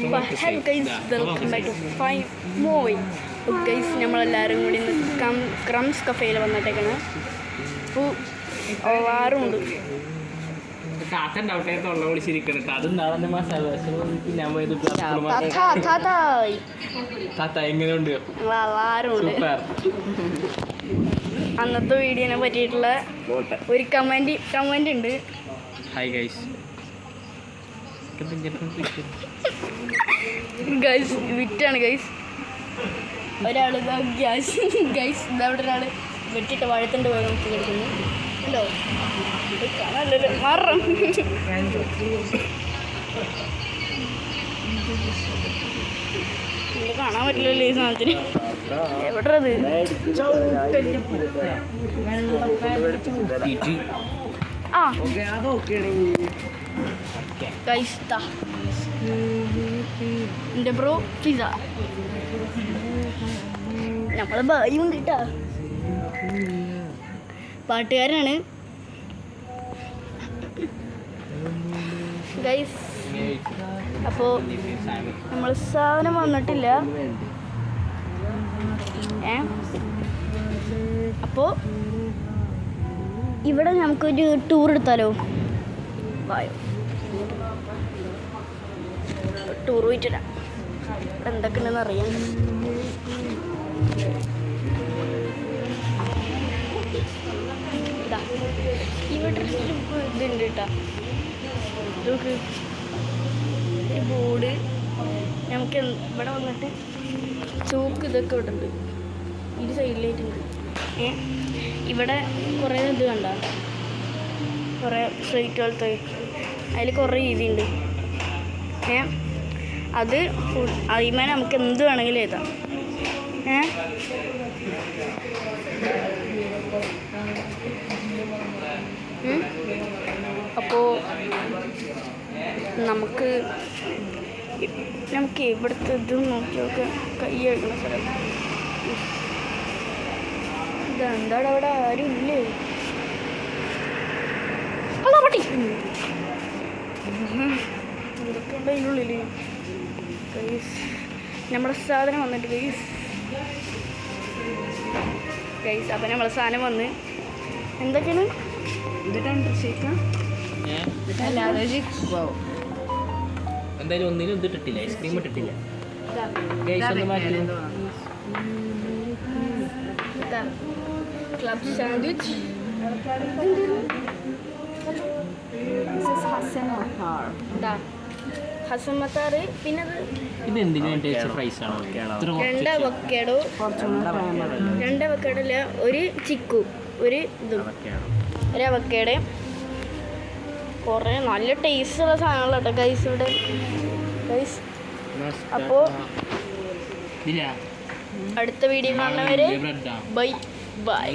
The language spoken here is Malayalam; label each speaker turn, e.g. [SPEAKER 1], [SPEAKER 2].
[SPEAKER 1] Hello guys, welcome back to five movie. Guys, നമ്മളെല്ലാവരും കൂടി ഇന്ന് ക്രംസ് കഫേയിൽ വന്നിട്ടേക്കാണ്. ആറുമുണ്ട്. അന്നത്തെ വീഡിയോനെ പറ്റിയിട്ടുള്ള ഒരു കമന്റ് ഉണ്ട്.
[SPEAKER 2] ഹായ് ഗൈസ്,
[SPEAKER 1] ഗൈസ് വിറ്റാണ് ഗൈസ്. ഒരാൾ ഗ്യാസ് ഗൈസ് ഇതവിടെ ഒരാൾ വെട്ടിട്ട് വഴത്തിൻ്റെ പോയി നോക്കി കിടക്കുന്നു. ഹലോ, കാണാനല്ലോ മാറും. കാണാൻ പറ്റില്ലല്ലോ ഈ സാധനത്തിന്. എവിടെ അത്? ആ ഗൈസ്, എൻ്റെ ബ്രോ പിസ. നമ്മളെ ബായി ഉണ്ട് കേട്ടാ, പാട്ടുകാരാണ് ഗൈസ്. അപ്പോൾ നമ്മൾ സാധനം വന്നിട്ടില്ല. അപ്പോൾ ഇവിടെ നമുക്കൊരു ടൂർ എടുത്താലോ? വായോ, ടൂർ പോയിട്ടില്ല. എന്തൊക്കെ ഉണ്ടെന്ന് അറിയാം. ഇവിടെ ഇതുണ്ട് കേട്ടോ, നോക്ക്, ഒരു ബോർഡ്. നമുക്ക് ഇവിടെ വന്നിട്ട് ചോക്ക് ഇതൊക്കെ ഇവിടെ ഉണ്ട്, ഇത് സൈഡിലായിട്ടുണ്ട്. ഇവിടെ കുറേ ഇത് കണ്ട, കുറേ സ്ട്രീറ്റ് പോലത്തെ, അതിൽ കുറേ രീതിയുണ്ട്. അത് അതിന്മേൽ നമുക്ക് എന്ത് വേണമെങ്കിലും എഴുതാം. അപ്പോൾ നമുക്ക് ഇവിടുത്തെ ഇത് നോക്കി നോക്കാം. കൈ കഴിക്കണ സ്ഥലം ഇതെന്താണ്? അവിടെ ആരും ഇല്ലേ? അല്ല പട്ടി, ഇതൊക്കെ ഉണ്ട് അതിനുള്ളിൽ. ഗൈസ്, നമ്മുടെ സാധനം വന്നിട്ട് ഗൈസ്. അപ്പം നമ്മളെ സാധനം വന്ന് എന്തൊക്കെയാണ്
[SPEAKER 2] എന്തായാലും ഒന്നിനും ഇത് ഇട്ടിട്ടില്ല, ഐസ്ക്രീം ഇട്ടിട്ടില്ല.
[SPEAKER 1] ക്ലബ് സാൻഡ്വിച്ച്, ഹസൻ മത്താർ, പിന്നെ
[SPEAKER 2] ഇത് എന്തിനാ പ്രൈസ് ആണോ?
[SPEAKER 1] 2 അവക്കാഡോ, 2 അവക്കാഡോ അല്ല, ഒരു ചിക്കു, ഒരു ഇതും, ഒരു അവക്കാഡോ. കുറേ നല്ല ടേസ്റ്റുള്ള സാധനങ്ങളാട്ടോ ഗൈസ് ഇവിടെ ഗൈസ്. അപ്പോൾ അടുത്ത വീഡിയോ കാണുന്നവരെ ബൈ ബൈ.